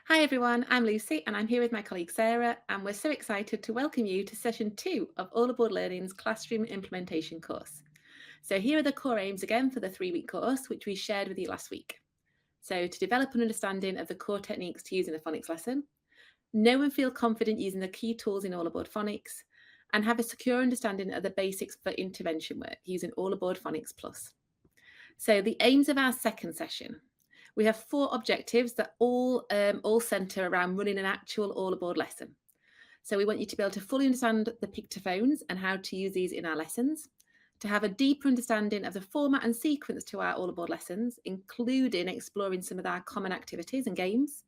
Hi everyone, I'm Lucy and I'm here with my colleague Sarah, and we're so excited to welcome you to session 2 of All Aboard Learning's Classroom Implementation course. So here are the core aims again for the 3-week course, which we shared with you last week. So to develop an understanding of the core techniques to use in a phonics lesson, know and feel confident using the key tools in All Aboard Phonics, and have a secure understanding of the basics for intervention work using All Aboard Phonics Plus. So the aims of our second session. We have 4 objectives that all centre around running an actual all aboard lesson. So we want you to be able to fully understand the pictophones and how to use these in our lessons, to have a deeper understanding of the format and sequence to our all aboard lessons, including exploring some of our common activities and games,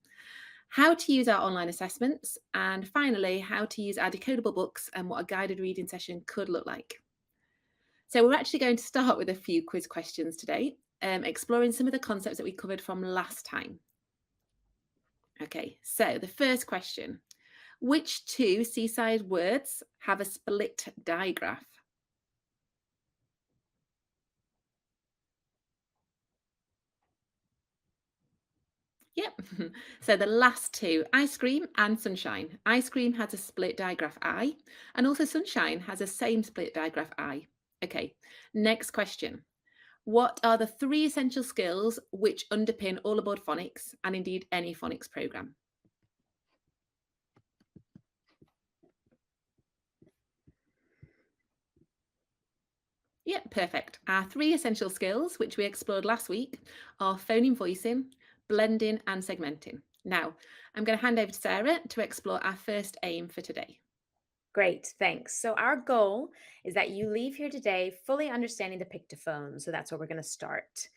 how to use our online assessments, and finally, how to use our decodable books and what a guided reading session could look like. So we're actually going to start with a few quiz questions today, exploring some of the concepts that we covered from last time. Okay, so the first question. Which 2 seaside words have a split digraph? Yep. So the last 2, ice cream and sunshine. Ice cream has a split digraph I, and also sunshine has a same split digraph I. Okay, next question. What are the 3 essential skills which underpin All Aboard Phonics and indeed any phonics programme? Yeah, perfect. Our 3 essential skills, which we explored last week, are phoneme voicing, blending, and segmenting. Now, I'm going to hand over to Sarah to explore our first aim for today. Great, thanks. So, our goal is that you leave here today fully understanding the pictophones. So, that's where we're going to start.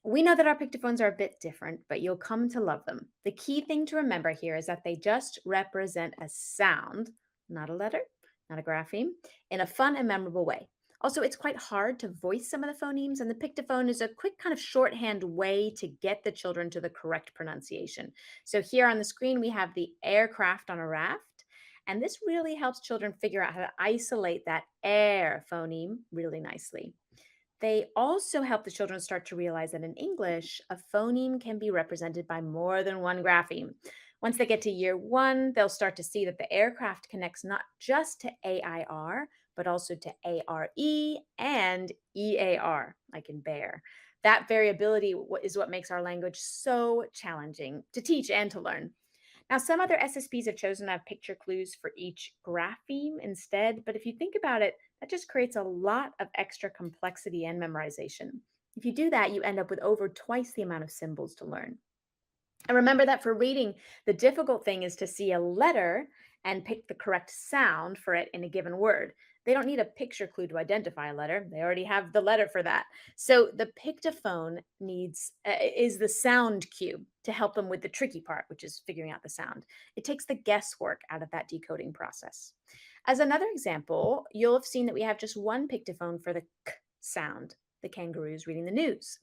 We know that our pictophones are a bit different, but you'll come to love them. The key thing to remember here is that they just represent a sound, not a letter, not a grapheme, in a fun and memorable way. Also, it's quite hard to voice some of the phonemes, and the pictophone is a quick kind of shorthand way to get the children to the correct pronunciation. So, here on the screen, we have the aircraft on a raft. And this really helps children figure out how to isolate that air phoneme really nicely. They also help the children start to realize that in English, a phoneme can be represented by more than one grapheme. Once they get to year 1, they'll start to see that the aircraft connects not just to AIR, but also to ARE and EAR, like in bear. That variability is what makes our language so challenging to teach and to learn. Now, some other SSPs have chosen to have picture clues for each grapheme instead, but if you think about it, that just creates a lot of extra complexity and memorization. If you do that, you end up with over twice the amount of symbols to learn. And remember that for reading, the difficult thing is to see a letter and pick the correct sound for it in a given word. They don't need a picture clue to identify a letter. They already have the letter for that. So the pictophone needs is the sound cue to help them with the tricky part, which is figuring out the sound. It takes the guesswork out of that decoding process. As another example, you'll have seen that we have just one pictophone for the k sound, the kangaroos reading the news.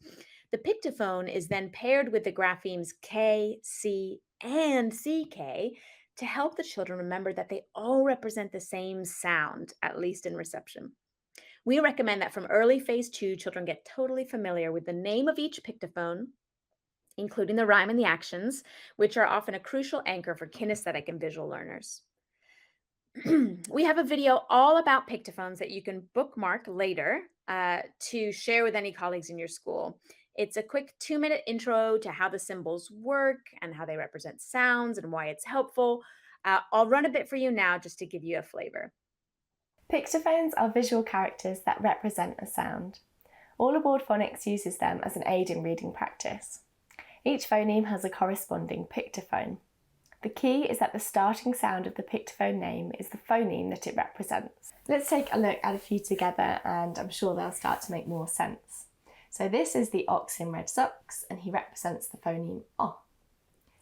The pictophone is then paired with the graphemes K, C, and CK to help the children remember that they all represent the same sound, at least in reception. We recommend that from early phase 2, children get totally familiar with the name of each pictophone, including the rhyme and the actions, which are often a crucial anchor for kinesthetic and visual learners. We have a video all about pictophones that you can bookmark later to share with any colleagues in your school. It's a quick 2-minute intro to how the symbols work and how they represent sounds and why it's helpful. I'll run a bit for you now just to give you a flavor. Pictophones are visual characters that represent a sound. All Aboard Phonics uses them as an aid in reading practice. Each phoneme has a corresponding pictophone. The key is that the starting sound of the pictophone name is the phoneme that it represents. Let's take a look at a few together and I'm sure they'll start to make more sense. So this is the ox in red socks and he represents the phoneme O.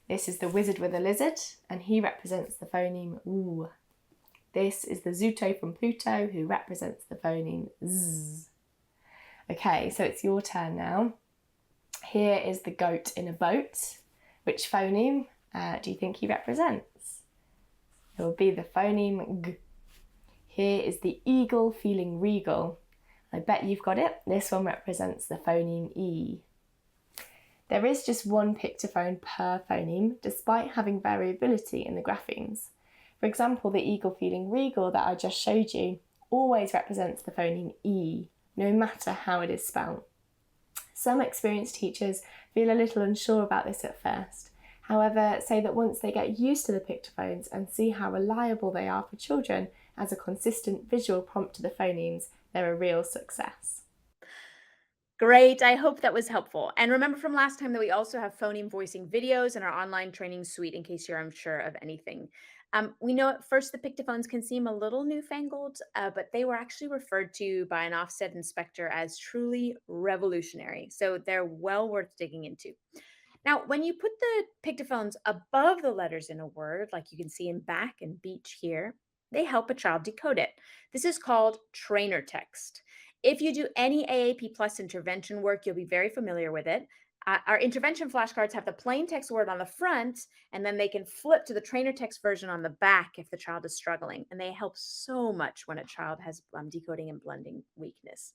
This is the wizard with a lizard and he represents the phoneme oo. This is the Zuto from Pluto who represents the phoneme Z. Okay, so it's your turn now. Here is the goat in a boat. Which phoneme do you think he represents? It will be the phoneme G. Here is the eagle feeling regal. I bet you've got it. This one represents the phoneme E. There is just one pictophone per phoneme, despite having variability in the graphemes. For example, the eagle feeling regal that I just showed you always represents the phoneme E, no matter how it is spelt. Some experienced teachers feel a little unsure about this at first, however, say that once they get used to the pictophones and see how reliable they are for children as a consistent visual prompt to the phonemes, they're a real success. Great. I hope that was helpful. And remember from last time that we also have phoneme voicing videos in our online training suite in case you're unsure of anything. We know at first the pictophones can seem a little newfangled, but they were actually referred to by an Ofsted inspector as truly revolutionary. So they're well worth digging into. Now, when you put the pictophones above the letters in a word, like you can see in back and beach here, they help a child decode it. This is called trainer text. If you do any AAP Plus intervention work, you'll be very familiar with it. Our intervention flashcards have the plain text word on the front, and then they can flip to the trainer text version on the back if the child is struggling. And they help so much when a child has decoding and blending weakness.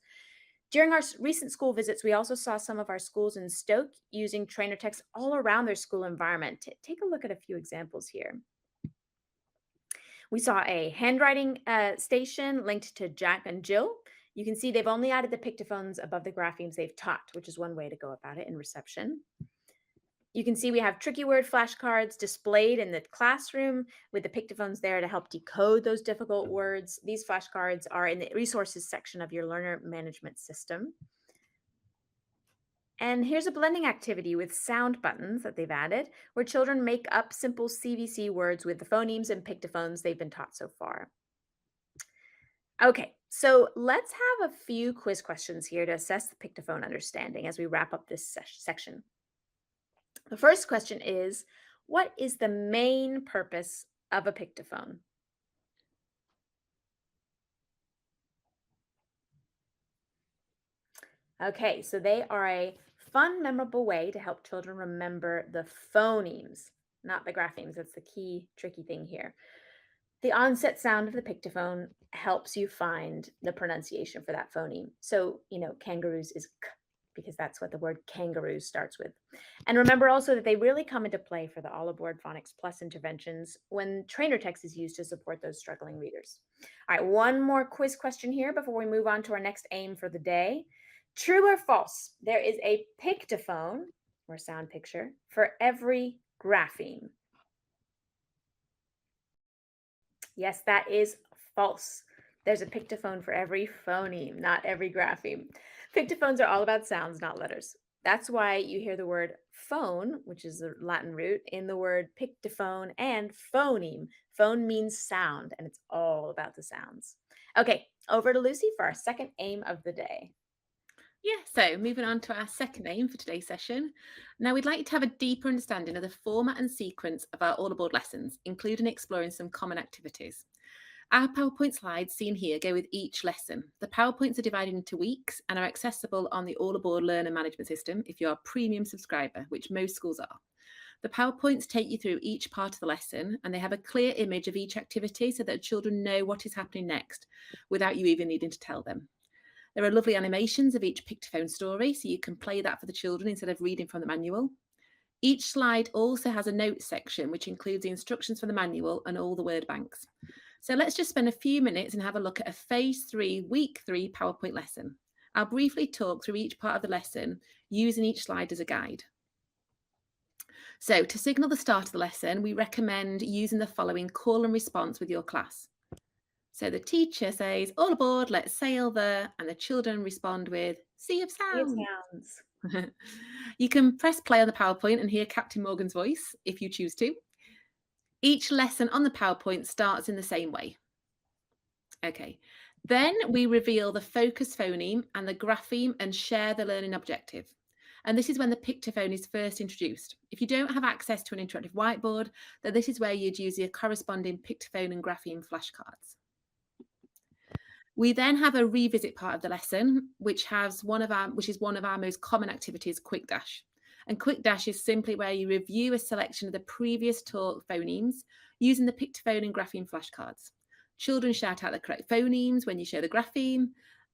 During our recent school visits, we also saw some of our schools in Stoke using trainer text all around their school environment. Take a look at a few examples here. We saw a handwriting station linked to Jack and Jill. You can see they've only added the pictophones above the graphemes they've taught, which is one way to go about it in reception. You can see we have tricky word flashcards displayed in the classroom with the pictophones there to help decode those difficult words. These flashcards are in the resources section of your learner management system. And here's a blending activity with sound buttons that they've added, where children make up simple CVC words with the phonemes and pictophones they've been taught so far. Okay, so let's have a few quiz questions here to assess the pictophone understanding as we wrap up this section. The first question is, what is the main purpose of a pictophone? Okay, so they are a fun, memorable way to help children remember the phonemes, not the graphemes. That's the key tricky thing here. The onset sound of the pictophone helps you find the pronunciation for that phoneme. So, kangaroos is k, because that's what the word kangaroo starts with. And remember also that they really come into play for the Aboard Phonics Plus interventions when trainer text is used to support those struggling readers. All right, one more quiz question here before we move on to our next aim for the day. True or false? There is a pictophone, or sound picture, for every grapheme. Yes, that is false. There's a pictophone for every phoneme, not every grapheme. Pictophones are all about sounds, not letters. That's why you hear the word phone, which is the Latin root, in the word pictophone and phoneme. Phone means sound, and it's all about the sounds. Okay, over to Lucy for our second aim of the day. Yeah, so moving on to our second aim for today's session. Now, we'd like you to have a deeper understanding of the format and sequence of our All Aboard lessons, including exploring some common activities. Our PowerPoint slides seen here go with each lesson. The PowerPoints are divided into weeks and are accessible on the All Aboard Learner Management System if you're a premium subscriber, which most schools are. The PowerPoints take you through each part of the lesson, and they have a clear image of each activity so that children know what is happening next without you even needing to tell them. There are lovely animations of each pictophone story, so you can play that for the children instead of reading from the manual. Each slide also has a notes section, which includes the instructions from the manual and all the word banks. So let's just spend a few minutes and have a look at a Phase 3, Week 3 PowerPoint lesson. I'll briefly talk through each part of the lesson, using each slide as a guide. So to signal the start of the lesson, we recommend using the following call and response with your class. So the teacher says, all aboard, let's sail the, and the children respond with, sea of sounds. You can press play on the PowerPoint and hear Captain Morgan's voice if you choose to. Each lesson on the PowerPoint starts in the same way. Okay, then we reveal the focus phoneme and the grapheme and share the learning objective. And this is when the pictophone is first introduced. If you don't have access to an interactive whiteboard, then this is where you'd use your corresponding pictophone and grapheme flashcards. We then have a revisit part of the lesson, which is one of our most common activities, Quick Dash. And Quick Dash is simply where you review a selection of the previous taught phonemes using the pictophone and grapheme flashcards. Children shout out the correct phonemes when you show the grapheme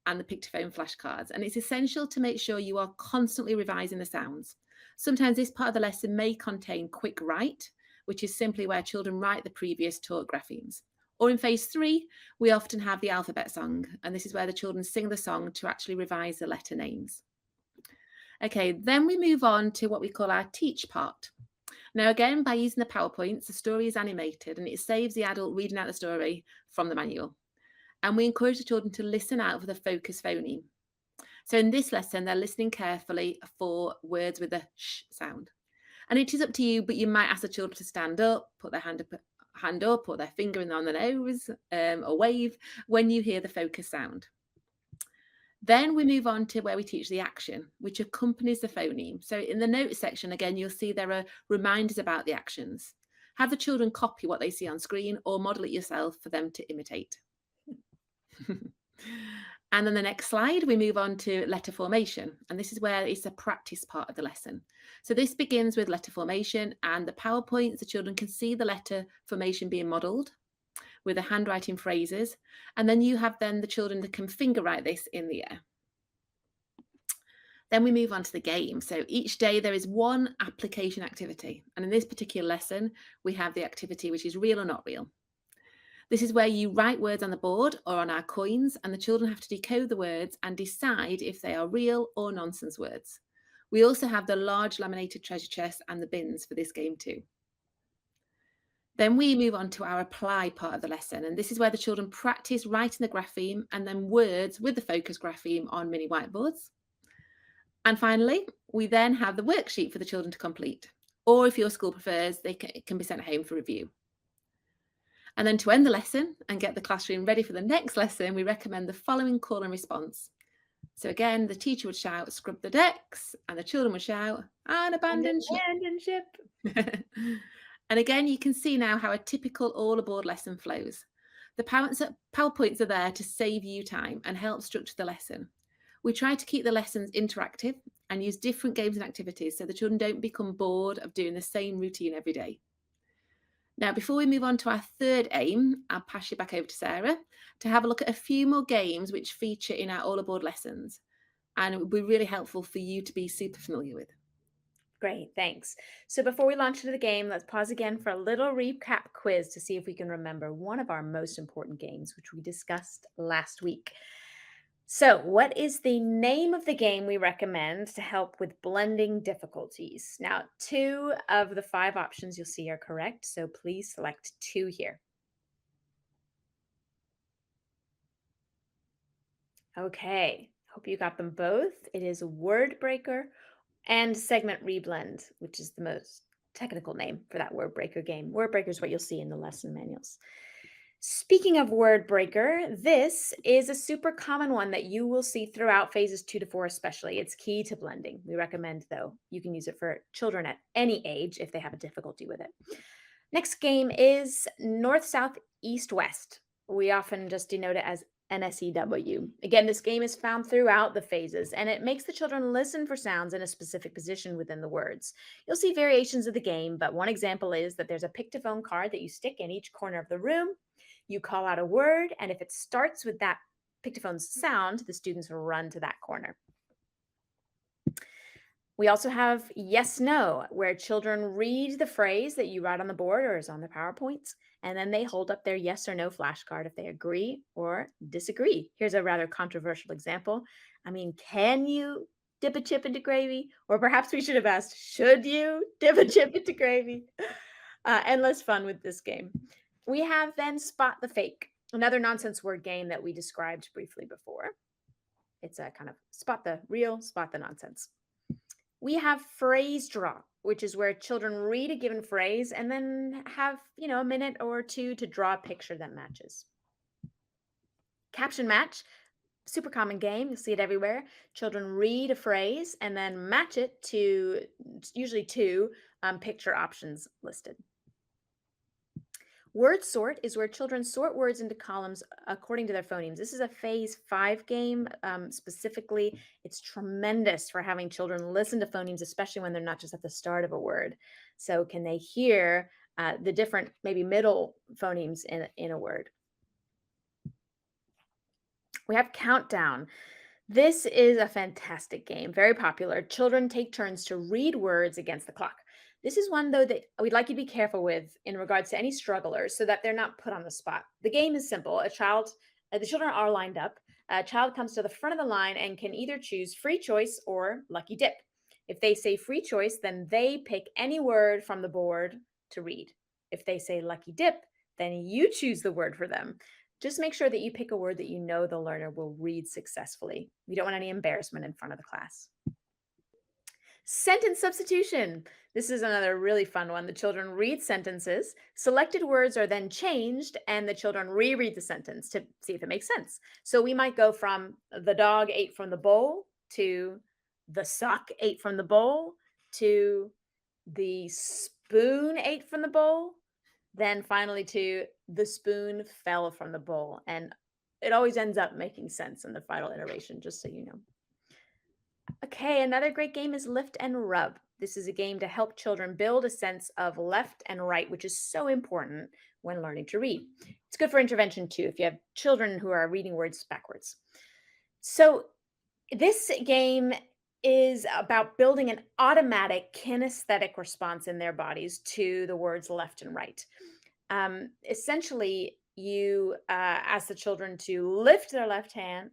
and the pictophone flashcards. And it's essential to make sure you are constantly revising the sounds. Sometimes this part of the lesson may contain quick write, which is simply where children write the previous taught graphemes. Or in phase 3, we often have the alphabet song, and this is where the children sing the song to actually revise the letter names. Okay, then we move on to what we call our teach part. Now, again, by using the PowerPoints, the story is animated and it saves the adult reading out the story from the manual. And we encourage the children to listen out for the focus phoneme. So in this lesson, they're listening carefully for words with a sh sound. And it is up to you, but you might ask the children to stand up, put their hand up or their finger on the nose, or wave when you hear the focus sound. Then we move on to where we teach the action, which accompanies the phoneme. So in the notes section, again, you'll see there are reminders about the actions. Have the children copy what they see on screen or model it yourself for them to imitate. And then the next slide, we move on to letter formation. And this is where it's a practice part of the lesson. So this begins with letter formation, and the PowerPoints, the children can see the letter formation being modelled with the handwriting phrases. And then you have the children that can finger write this in the air. Then we move on to the game. So each day there is one application activity. And in this particular lesson, we have the activity which is real or not real. This is where you write words on the board or on our coins, and the children have to decode the words and decide if they are real or nonsense words. We also have the large laminated treasure chest and the bins for this game too. Then we move on to our apply part of the lesson, and this is where the children practice writing the grapheme and then words with the focus grapheme on mini whiteboards. And finally, we then have the worksheet for the children to complete, or if your school prefers, it can be sent home for review. And then to end the lesson and get the classroom ready for the next lesson, we recommend the following call and response. So again, the teacher would shout, scrub the decks, and the children would shout, and abandon ship. And again, you can see now how a typical all aboard lesson flows. The PowerPoints are there to save you time and help structure the lesson. We try to keep the lessons interactive and use different games and activities so the children don't become bored of doing the same routine every day. Now, before we move on to our third aim, I'll pass you back over to Sarah to have a look at a few more games which feature in our all aboard lessons. And it would be really helpful for you to be super familiar with. Great, thanks. So before we launch into the game, let's pause again for a little recap quiz to see if we can remember one of our most important games, which we discussed last week. So what is the name of the game we recommend to help with blending difficulties? Now, 2 of the 5 options you'll see are correct, so please select 2 here. Okay, hope you got them both. It is Word Breaker and Segment Reblend, which is the most technical name for that Word Breaker game. Word Breaker is what you'll see in the lesson manuals. Speaking of word breaker, this is a super common one that you will see throughout phases 2 to 4 especially. It's key to blending. We recommend, though, you can use it for children at any age if they have a difficulty with it. Next game is north, south, east, west. We often just denote it as NSEW. Again, this game is found throughout the phases, and it makes the children listen for sounds in a specific position within the words. You'll see variations of the game, but one example is that there's a pictophone card that you stick in each corner of the room. You call out a word, and if it starts with that pictophone's sound, the students will run to that corner. We also have yes, no, where children read the phrase that you write on the board or is on the PowerPoints, and then they hold up their yes or no flashcard if they agree or disagree. Here's a rather controversial example. I mean, can you dip a chip into gravy? Or perhaps we should have asked, should you dip a chip into gravy? Endless fun with this game. We have then Spot the Fake, another nonsense word game that we described briefly before. It's a kind of spot the real, spot the nonsense. We have Phrase Draw, which is where children read a given phrase and then have, a minute or 2 to draw a picture that matches. Caption Match, super common game. You'll see it everywhere. Children read a phrase and then match it to usually 2 picture options listed. Word Sort is where children sort words into columns according to their phonemes. This is a phase 5 game specifically. It's tremendous for having children listen to phonemes, especially when they're not just at the start of a word. So can they hear the different, maybe middle phonemes in a word? We have Countdown. This is a fantastic game, very popular. Children take turns to read words against the clock. This is one, though, that we'd like you to be careful with in regards to any strugglers so that they're not put on the spot. The game is simple. The children are lined up. A child comes to the front of the line and can either choose free choice or lucky dip. If they say free choice, then they pick any word from the board to read. If they say lucky dip, then you choose the word for them. Just make sure that you pick a word that you know the learner will read successfully. We don't want any embarrassment in front of the class. Sentence substitution. This is another really fun one. The children read sentences. Selected words are then changed, and the children reread the sentence to see if it makes sense. So we might go from the dog ate from the bowl to the sock ate from the bowl to the spoon ate from the bowl, then finally to the spoon fell from the bowl. And it always ends up making sense in the final iteration, just so you know. Okay, another great game is Lift and Rub. This is a game to help children build a sense of left and right, which is so important when learning to read. It's good for intervention too, if you have children who are reading words backwards. So this game is about building an automatic kinesthetic response in their bodies to the words left and right. Essentially, you ask the children to lift their left hand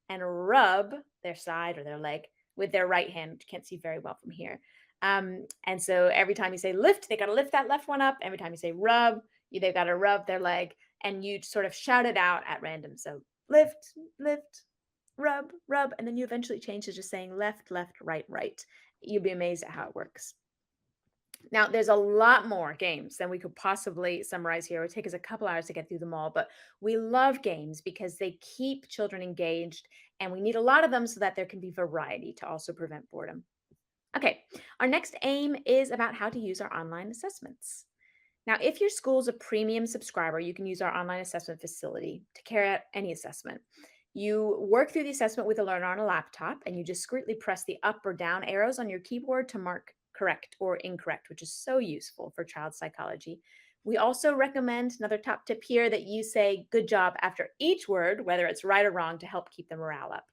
and rub their side or their leg with their right hand, which you can't see very well from here. And so every time you say lift, they got to lift that left one up. Every time you say rub, they've got to rub their leg, and you sort of shout it out at random. So lift, lift, rub, rub, and then you eventually change to just saying left, left, right, right. You'll be amazed at how it works. Now, there's a lot more games than we could possibly summarize here. It would take us a couple hours to get through them all, but we love games because they keep children engaged, and we need a lot of them so that there can be variety to also prevent boredom. Okay, our next aim is about how to use our online assessments. Now, if your school's a premium subscriber, you can use our online assessment facility to carry out any assessment. You work through the assessment with a learner on a laptop, and you discreetly press the up or down arrows on your keyboard to mark correct or incorrect, which is so useful for child psychology. We also recommend, another top tip here, that you say good job after each word, whether it's right or wrong, to help keep the morale up.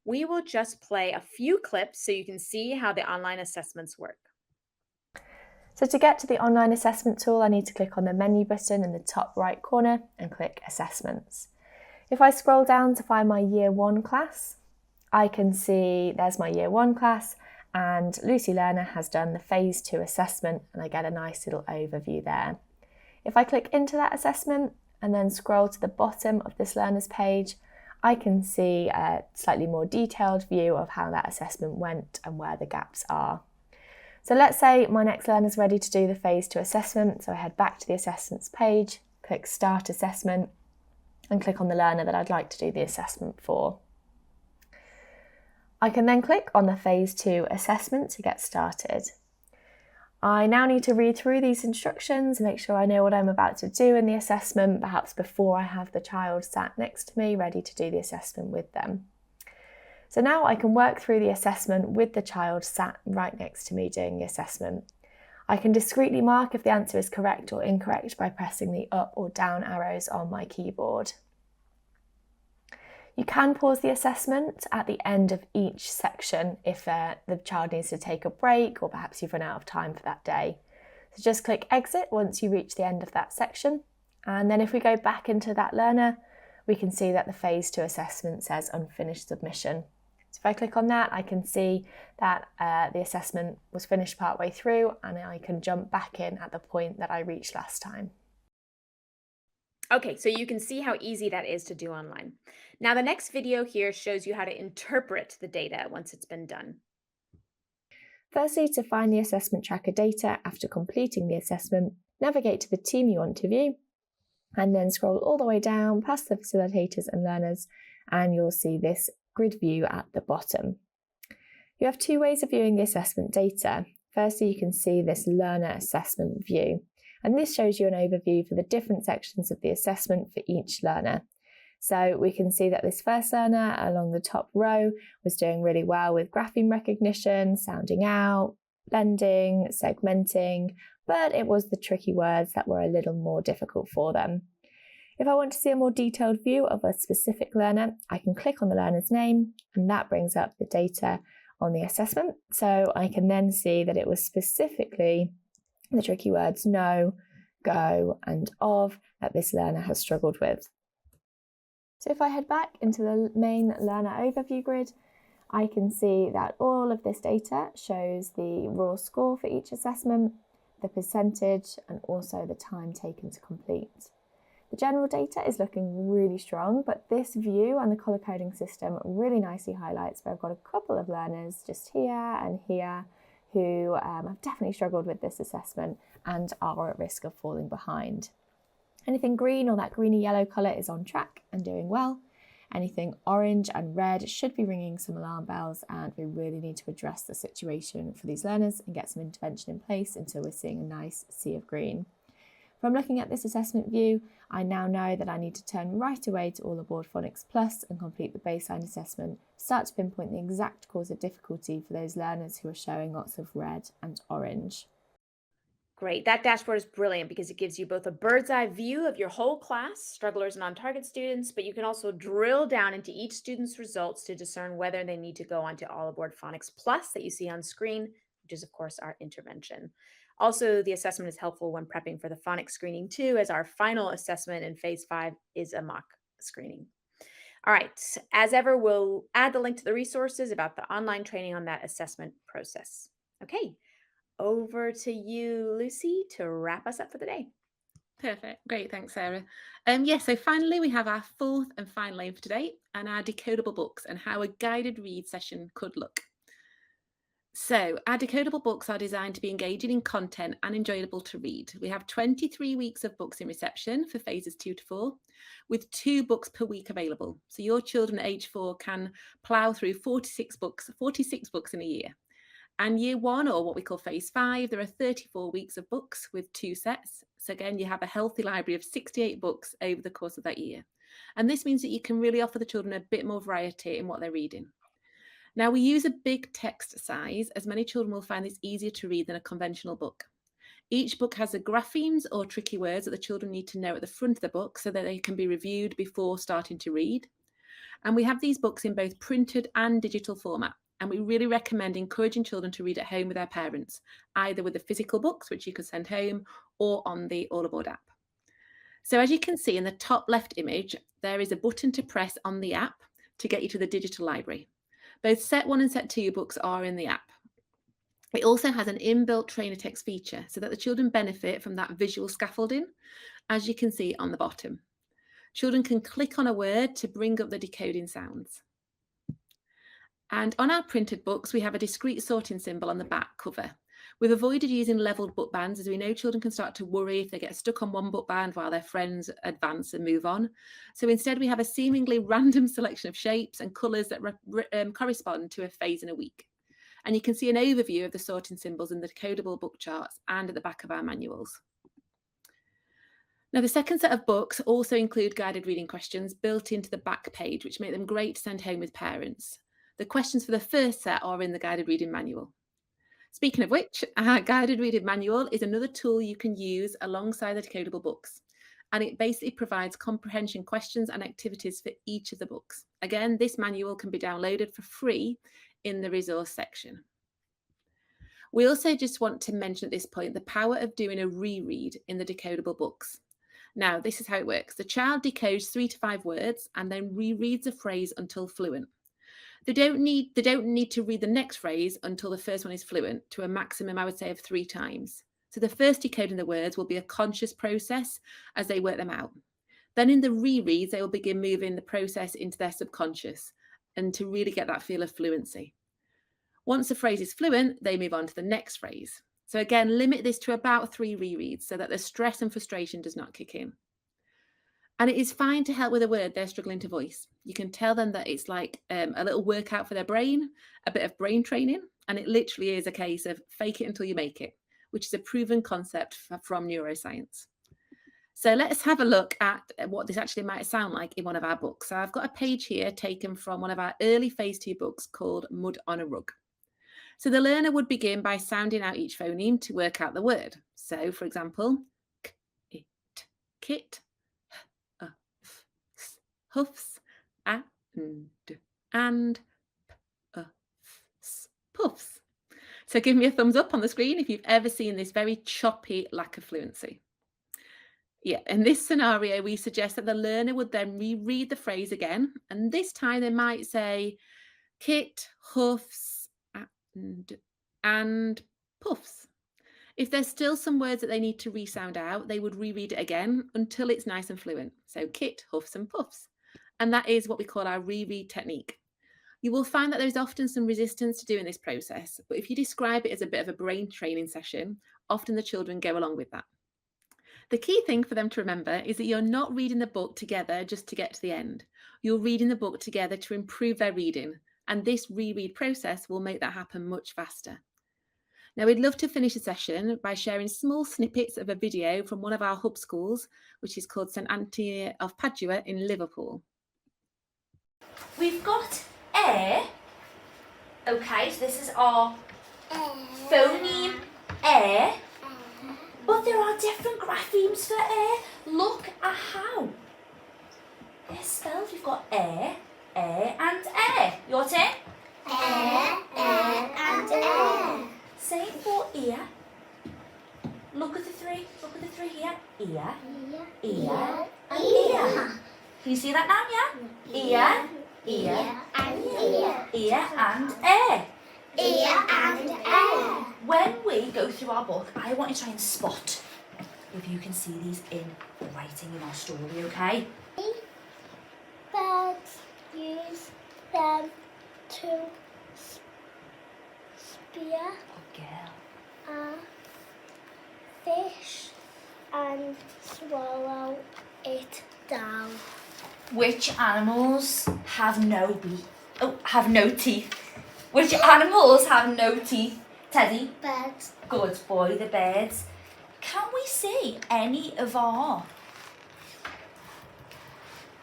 We will just play a few clips so you can see how the online assessments work. So to get to the online assessment tool, I need to click on the menu button in the top right corner and click Assessments. If I scroll down to find my Year 1 class, I can see there's my Year 1 class, and Lucy Lerner has done the Phase 2 assessment, and I get a nice little overview there. If I click into that assessment and then scroll to the bottom of this learner's page, I can see a slightly more detailed view of how that assessment went and where the gaps are. So let's say my next learner's ready to do the Phase 2 assessment, so I head back to the assessments page, click Start Assessment, and click on the learner that I'd like to do the assessment for. I can then click on the Phase 2 assessment to get started. I now need to read through these instructions and make sure I know what I'm about to do in the assessment, perhaps before I have the child sat next to me ready to do the assessment with them. So now I can work through the assessment with the child sat right next to me doing the assessment. I can discreetly mark if the answer is correct or incorrect by pressing the up or down arrows on my keyboard. You can pause the assessment at the end of each section if the child needs to take a break or perhaps you've run out of time for that day. So just click Exit once you reach the end of that section. And then if we go back into that learner, we can see that the Phase 2 assessment says Unfinished Submission. So if I click on that, I can see that the assessment was finished partway through, and I can jump back in at the point that I reached last time. Okay, so you can see how easy that is to do online. Now, the next video here shows you how to interpret the data once it's been done. Firstly, to find the assessment tracker data after completing the assessment, navigate to the team you want to view, and then scroll all the way down past the facilitators and learners, and you'll see this grid view at the bottom. You have two ways of viewing the assessment data. Firstly, you can see this learner assessment view, and this shows you an overview for the different sections of the assessment for each learner. So we can see that this first learner along the top row was doing really well with grapheme recognition, sounding out, blending, segmenting, but it was the tricky words that were a little more difficult for them. If I want to see a more detailed view of a specific learner, I can click on the learner's name and that brings up the data on the assessment. So I can then see that it was specifically the tricky words no, go and of that this learner has struggled with. So if I head back into the main learner overview grid, I can see that all of this data shows the raw score for each assessment, the percentage, and also the time taken to complete. The general data is looking really strong, but this view and the colour coding system really nicely highlights where I've got a couple of learners just here and here who have definitely struggled with this assessment and are at risk of falling behind. Anything green or that greeny yellow colour is on track and doing well. Anything orange and red should be ringing some alarm bells, and we really need to address the situation for these learners and get some intervention in place until we're seeing a nice sea of green. From looking at this assessment view, I now know that I need to turn right away to All Aboard Phonics Plus and complete the baseline assessment, start to pinpoint the exact cause of difficulty for those learners who are showing lots of red and orange. Great. That dashboard is brilliant because it gives you both a bird's eye view of your whole class, strugglers and on-target students, but you can also drill down into each student's results to discern whether they need to go on to All Aboard Phonics Plus that you see on screen, which is, of course, our intervention. Also, the assessment is helpful when prepping for the phonics screening too, as our final assessment in phase 5 is a mock screening. All right, as ever, we'll add the link to the resources about the online training on that assessment process. Okay, over to you, Lucy, to wrap us up for the day. Perfect. Great. Thanks, Sarah. So finally, we have our fourth and final aim for today and our decodable books and how a guided read session could look. So our decodable books are designed to be engaging in content and enjoyable to read. We have 23 weeks of books in reception for phases 2 to 4, with 2 books per week available. So your children at age 4 can plough through 46 books in a year. And year 1, or what we call phase 5, there are 34 weeks of books with 2 sets. So again, you have a healthy library of 68 books over the course of that year. And this means that you can really offer the children a bit more variety in what they're reading. Now, we use a big text size, as many children will find this easier to read than a conventional book. Each book has the graphemes or tricky words that the children need to know at the front of the book so that they can be reviewed before starting to read. And we have these books in both printed and digital format. And we really recommend encouraging children to read at home with their parents, either with the physical books, which you can send home, or on the All Aboard app. So as you can see in the top left image, there is a button to press on the app to get you to the digital library. Both set 1 and set 2 books are in the app. It also has an inbuilt trainer text feature so that the children benefit from that visual scaffolding, as you can see on the bottom. Children can click on a word to bring up the decoding sounds. And on our printed books, we have a discrete sorting symbol on the back cover. We've avoided using levelled book bands, as we know children can start to worry if they get stuck on one book band while their friends advance and move on. So instead, we have a seemingly random selection of shapes and colours that correspond to a phase in a week. And you can see an overview of the sorting symbols in the decodable book charts and at the back of our manuals. Now, the second set of books also include guided reading questions built into the back page, which make them great to send home with parents. The questions for the first set are in the guided reading manual. Speaking of which, our guided reading manual is another tool you can use alongside the decodable books. And it basically provides comprehension questions and activities for each of the books. Again, this manual can be downloaded for free in the resource section. We also just want to mention at this point the power of doing a reread in the decodable books. Now, this is how it works. The child decodes 3 to 5 words and then rereads a phrase until fluent. They don't need to read the next phrase until the first one is fluent, to a maximum, I would say, of 3 times. So the first decoding the words will be a conscious process as they work them out. Then in the rereads, they will begin moving the process into their subconscious and to really get that feel of fluency. Once a phrase is fluent, they move on to the next phrase. So again, limit this to about 3 rereads so that the stress and frustration does not kick in. And it is fine to help with a word they're struggling to voice. You can tell them that it's like a little workout for their brain, a bit of brain training, and it literally is a case of fake it until you make it, which is a proven concept from neuroscience. So let's have a look at what this actually might sound like in one of our books. So I've got a page here taken from one of our early phase 2 books called Mud on a Rug. So the learner would begin by sounding out each phoneme to work out the word. So for example, k, it, kit, huffs, and puffs. So give me a thumbs up on the screen if you've ever seen this very choppy lack of fluency. Yeah, in this scenario, we suggest that the learner would then reread the phrase again, and this time they might say Kit huffs and puffs. If there's still some words that they need to resound out, they would reread it again until it's nice and fluent. So Kit huffs and puffs. And that is what we call our reread technique. You will find that there's often some resistance to doing this process, but if you describe it as a bit of a brain training session, often the children go along with that. The key thing for them to remember is that you're not reading the book together just to get to the end. You're reading the book together to improve their reading, and this reread process will make that happen much faster. Now, we'd love to finish the session by sharing small snippets of a video from one of our hub schools, which is called St Anthony of Padua in Liverpool. We've got A. Okay, so this is our phoneme A. But there are different graphemes for A. Look at how they're spelled. We've got A, and A. Your turn. A, and A. Same for ear. Look at the three. Look at the three here. Ear, ear, and ear. Can you see that now? Yeah. Ear, and ear. ear, and A. Ear and A. When we go through our book, I want you to try and spot if you can see these in the writing in our story, okay? Birds use them to spear Good girl. a fish and swallow it down. Which animals have no teeth? Which animals have no teeth? Teddy? Birds. Good boy, the birds. Can we see any of our...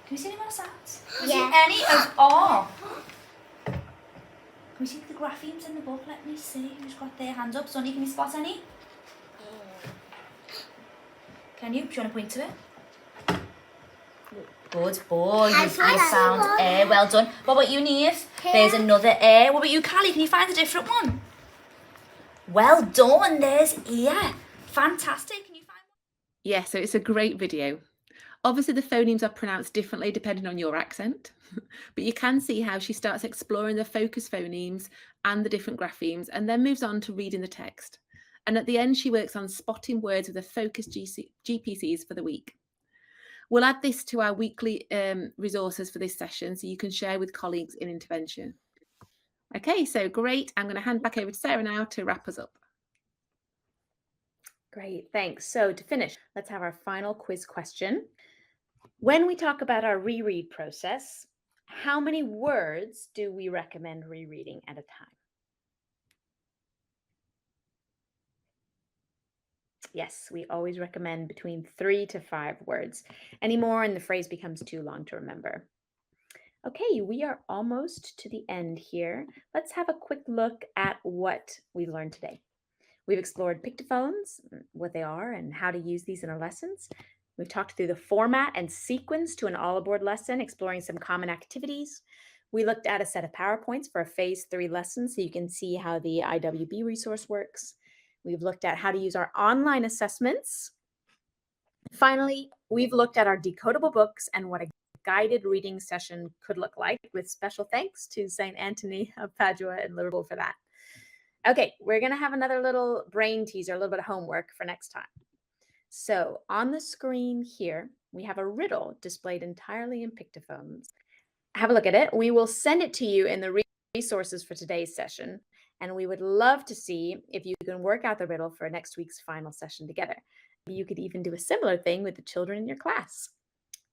Can we see any of our sounds? Can we see any of our... Can we see the graphemes in the book? Let me see who's got their hands up. Sonny, can you spot any? Can you? Do you want to point to it? Good boy, you found A. Well done. What about you, Neve? There's another A. What about you, Callie? Can you find a different one? Well done. There's ear. Fantastic. Can you find one? Yeah, so it's a great video. Obviously, the phonemes are pronounced differently depending on your accent, but you can see how she starts exploring the focus phonemes and the different graphemes and then moves on to reading the text. And at the end, she works on spotting words with the focus GPCs for the week. We'll add this to our weekly resources for this session so you can share with colleagues in intervention. Okay, so great. I'm going to hand back over to Sarah now to wrap us up. Great, thanks. So to finish, let's have our final quiz question. When we talk about our reread process, how many words do we recommend rereading at a time? Yes, we always recommend between 3 to 5 words. Any more and the phrase becomes too long to remember. Okay, we are almost to the end here. Let's have a quick look at what we've learned today. We've explored pictophones, what they are and how to use these in our lessons. We've talked through the format and sequence to an all aboard lesson, exploring some common activities. We looked at a set of PowerPoints for a phase 3 lesson so you can see how the IWB resource works. We've looked at how to use our online assessments. Finally, we've looked at our decodable books and what a guided reading session could look like, with special thanks to St. Anthony of Padua in Liverpool for that. Okay, we're going to have another little brain teaser, a little bit of homework for next time. So on the screen here, we have a riddle displayed entirely in pictophones. Have a look at it. We will send it to you in the resources for today's session. And we would love to see if you can work out the riddle for next week's final session together. You could even do a similar thing with the children in your class.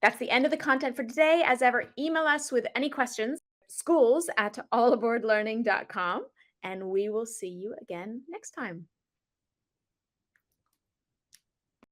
That's the end of the content for today. As ever, email us with any questions, schools@allaboardlearning.com, and we will see you again next time.